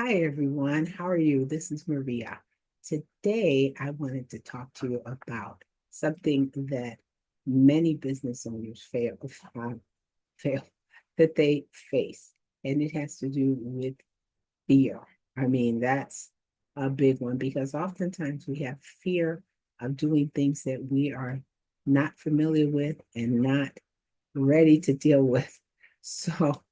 Hi, everyone. How are you? This is Maria. Today, I wanted to talk to you about something that many business owners fail that they face, and it has to do with fear. I mean, that's a big one because oftentimes we have fear of doing things that we are not familiar with and not ready to deal with. So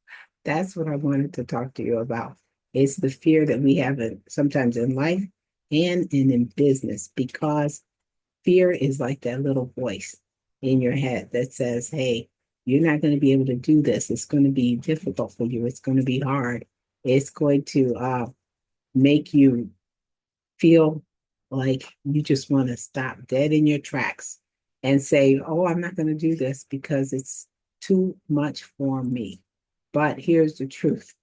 that's what I wanted to talk to you about. It's the fear that we have sometimes in life and in business, because fear is like that little voice in your head that says, hey, you're not going to be able to do this. It's going to be difficult for you. It's going to be hard. It's going to make you feel like you just want to stop dead in your tracks and say, oh, I'm not going to do this because it's too much for me. But here's the truth.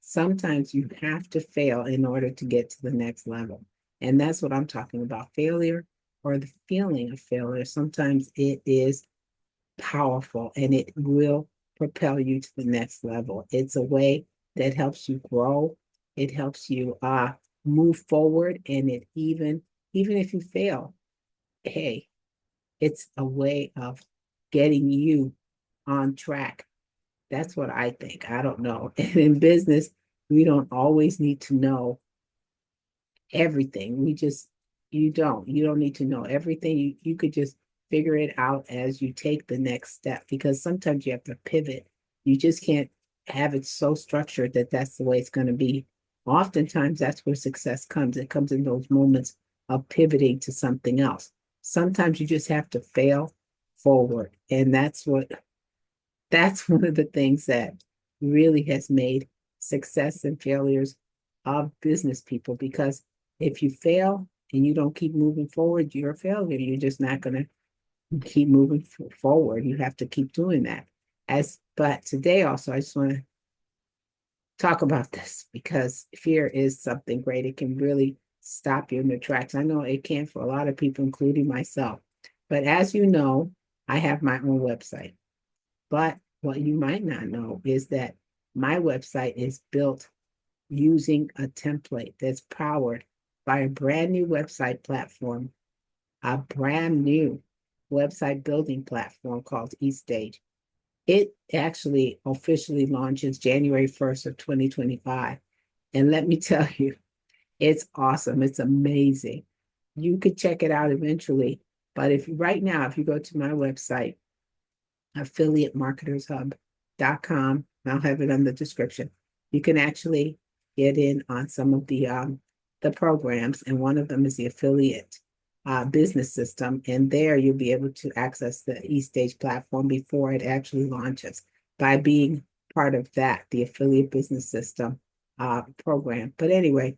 Sometimes you have to fail in order to get to the next level. And that's what I'm talking about, failure or the feeling of failure. Sometimes it is powerful and it will propel you to the next level. It's a way that helps you grow. It helps you move forward. And it even if you fail, hey, it's a way of getting you on track. That's what I think. I don't know. And in business, we don't always need to know everything. You don't need to know everything. You could just figure it out as you take the next step, because sometimes you have to pivot. You just can't have it so structured that that's the way it's going to be. Oftentimes that's where success comes. It comes in those moments of pivoting to something else. Sometimes you just have to fail forward. And that's one of the things that really has made success and failures of business people, because if you fail and you don't keep moving forward, you're a failure. You're just not going to keep moving forward. You have to keep doing that. But today also, I just want to talk about this because fear is something great. It can really stop you in the tracks. I know it can for a lot of people, including myself. But as you know, I have my own website. But what you might not know is that my website is built using a template that's powered by a brand new website platform, a brand new website building platform called eStage. It actually officially launches January 1st of 2025. And let me tell you, it's awesome. It's amazing. You could check it out eventually. But if right now, if you go to my website, affiliatemarketershub.com. I'll have it in the description. You can actually get in on some of the programs, and one of them is the affiliate business system. And there you'll be able to access the eStage platform before it actually launches by being part of that, the affiliate business system program. But anyway,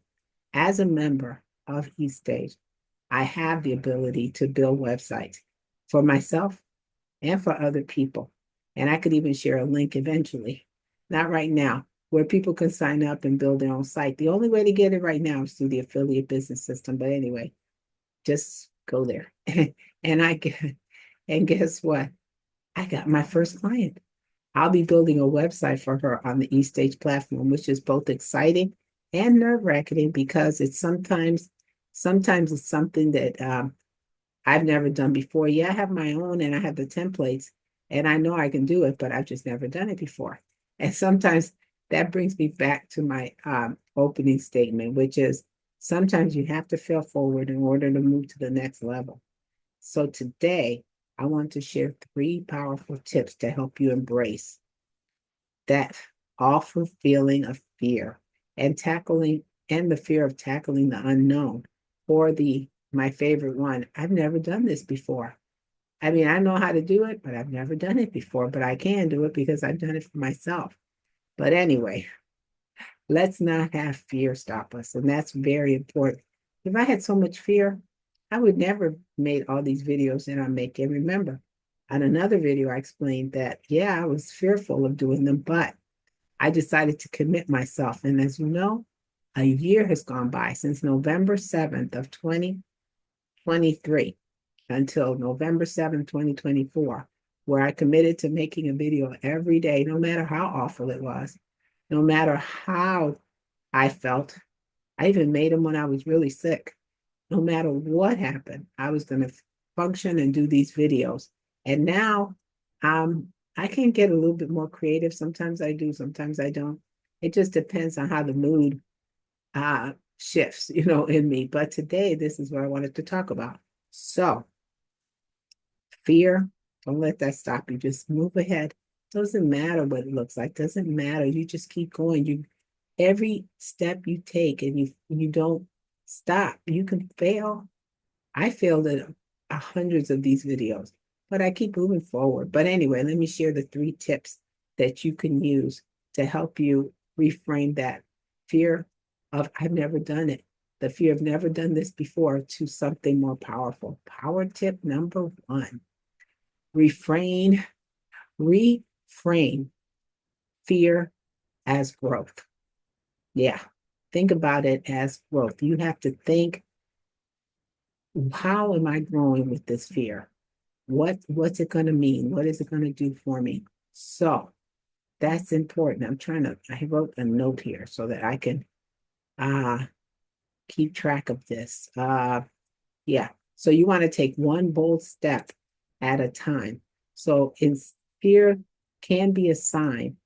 as a member of eStage, I have the ability to build websites for myself and for other people. And I could even share a link eventually, not right now, where people can sign up and build their own site. The only way to get it right now is through the affiliate business system. But anyway, just go there. and I get, and guess what? I got my first client. I'll be building a website for her on the eStage platform, which is both exciting and nerve-wracking because sometimes it's something that I've never done before. Yeah, I have my own and I have the templates and I know I can do it, but I've just never done it before. And sometimes that brings me back to my opening statement, which is sometimes you have to fail forward in order to move to the next level. So today, I want to share three powerful tips to help you embrace that awful feeling of fear and tackling and the fear of tackling the unknown, or the my favorite one, I've never done this before. I mean, I know how to do it, but I've never done it before, but I can do it because I've done it for myself. But anyway, let's not have fear stop us, and that's very important. If I had so much fear, I would never made all these videos that I'm making. Remember, on another video, I explained that, yeah, I was fearful of doing them, but I decided to commit myself. And as you know, a year has gone by since November 7th of 2023 until November 7th, 2024, where I committed to making a video every day, no matter how awful it was, no matter how I felt, I even made them when I was really sick. No matter what happened, I was going to function and do these videos. And now I can get a little bit more creative. Sometimes I do, sometimes I don't. It just depends on how the mood shifts, in me. But today, this is what I wanted to talk about. So, fear, don't let that stop you. Just move ahead. Doesn't matter what it looks like. Doesn't matter. You just keep going. You every step you take and you don't stop. You can fail. I failed at hundreds of these videos, but I keep moving forward. But anyway, let me share the 3 tips that you can use to help you reframe that fear of I've never done it, the fear of never done this before, to something more powerful. Power tip number 1, refrain, reframe fear as growth. Yeah, think about it as growth. You have to how am I growing with this fear? What's it going to mean? What is it going to do for me? So that's important. I wrote a note here so that I can uh keep track of this. Yeah. So you want to take one bold step at a time. So fear can be a sign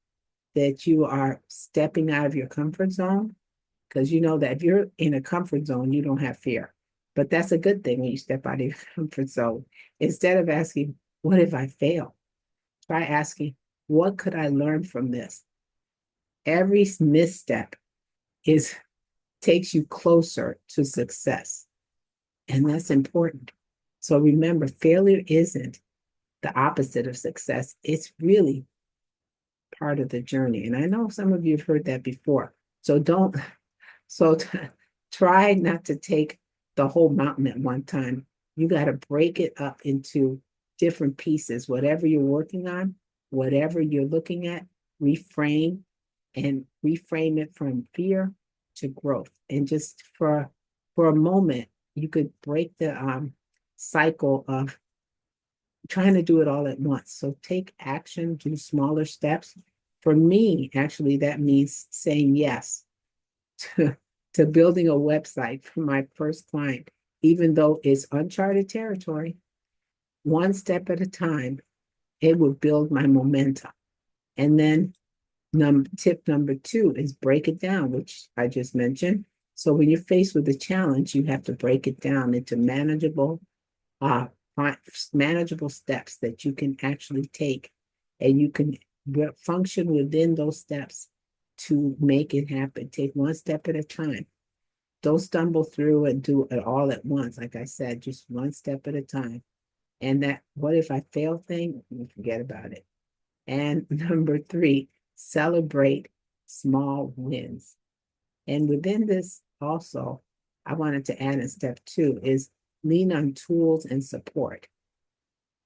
that you are stepping out of your comfort zone, because you know that if you're in a comfort zone, you don't have fear. But that's a good thing when you step out of your comfort zone. Instead of asking, what if I fail? Try asking, what could I learn from this? Every misstep is takes you closer to success. And that's important. So remember, failure isn't the opposite of success. It's really part of the journey. And I know some of you have heard that before. So don't, so try not to take the whole mountain at one time. You got to break it up into different pieces. Whatever you're working on, whatever you're looking at, reframe and reframe it from fear to growth. And just for a moment, you could break the cycle of trying to do it all at once. So take action, do smaller steps. For me, actually, that means saying yes to, to building a website for my first client, even though it's uncharted territory. One step at a time, it will build my momentum. And then tip number 2 is break it down, which I just mentioned. So when you're faced with a challenge, you have to break it down into uh, manageable steps that you can actually take, and you can function within those steps to make it happen. Take one step at a time. Don't stumble through and do it all at once. Like I said, just one step at a time. And that what if I fail thing, forget about it. And number 3, celebrate small wins. And within this also, I wanted to add in step 2 is lean on tools and support.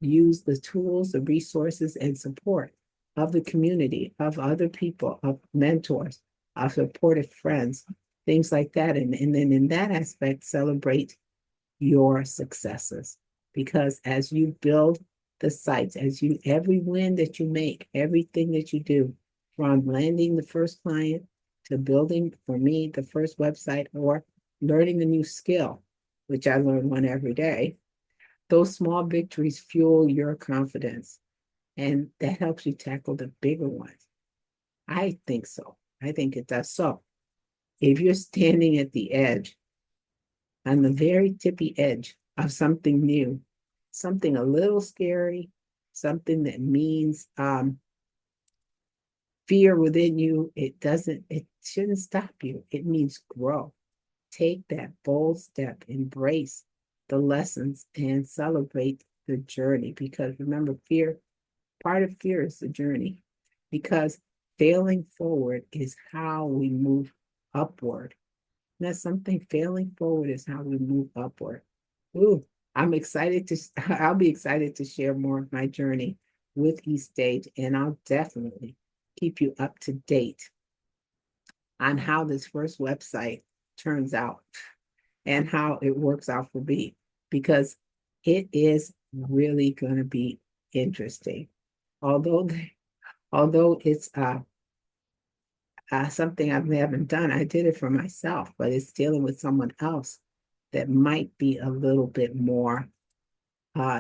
Use the tools, the resources, and support of the community, of other people, of mentors, of supportive friends, things like that. And then in that aspect, celebrate your successes. Because as you build the sites, every win that you make, everything that you do, from landing the first client to building, for me, the first website, or learning a new skill, which I learn one every day, those small victories fuel your confidence, and that helps you tackle the bigger ones. I think so. I think it does. So if you're standing at the edge, on the very tippy edge of something new, something a little scary, something that means fear within you, it shouldn't stop you. It means grow. Take that bold step, embrace the lessons, and celebrate the journey. Because remember, part of fear is the journey. Because failing forward is how we move upward. That's something, failing forward is how we move upward. Ooh, I'll be excited to share more of my journey with East Stage, and I'll definitely keep you up to date on how this first website turns out and how it works out for me, because it is really going to be interesting. Although, although it's something I've never done. I did it for myself, but it's dealing with someone else that might be a little bit more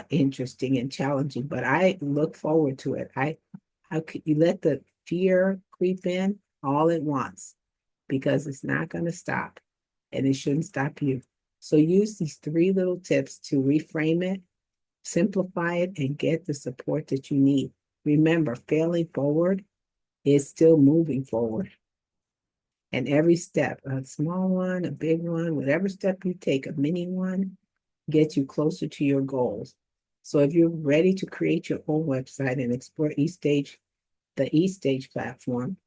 interesting and challenging. But I look forward to it. How could you let the fear creep in all at once? Because it's not going to stop, and it shouldn't stop you. So use these three little tips to reframe it, simplify it, and get the support that you need. Remember, failing forward is still moving forward. And every step, a small one, a big one, whatever step you take, a mini one, gets you closer to your goals. So if you're ready to create your own website and explore eStage, the eStage platform,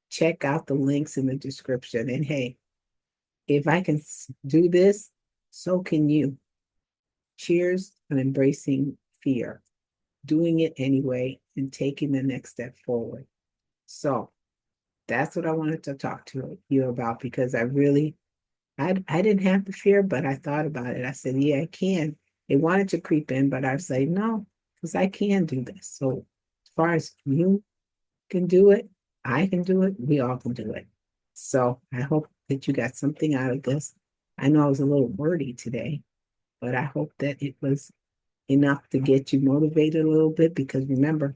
check out the links in the description. And hey, if I can do this, so can you. Cheers on embracing fear, doing it anyway, and taking the next step forward. So that's what I wanted to talk to you about because I didn't have the fear, but I thought about it. I said, yeah, I can. It wanted to creep in, but I say no, because I can do this. So as far as you can do it, I can do it, we all can do it. So I hope that you got something out of this. I know I was a little wordy today, but I hope that it was enough to get you motivated a little bit because remember,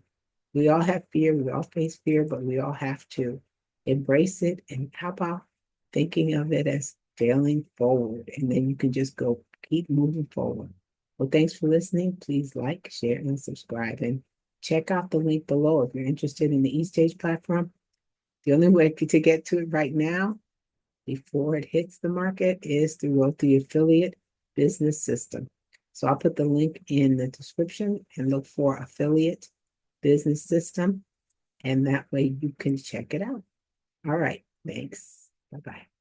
we all have fear, we all face fear, but we all have to embrace it. And how about thinking of it as failing forward? And then you can just go keep moving forward. Well, thanks for listening. Please like, share, and subscribe. And check out the link below if you're interested in the eStage platform. The only way to get to it right now before it hits the market is to go through the affiliate business system. So I'll put the link in the description and look for affiliate business system. And that way you can check it out. All right. Thanks. Bye-bye.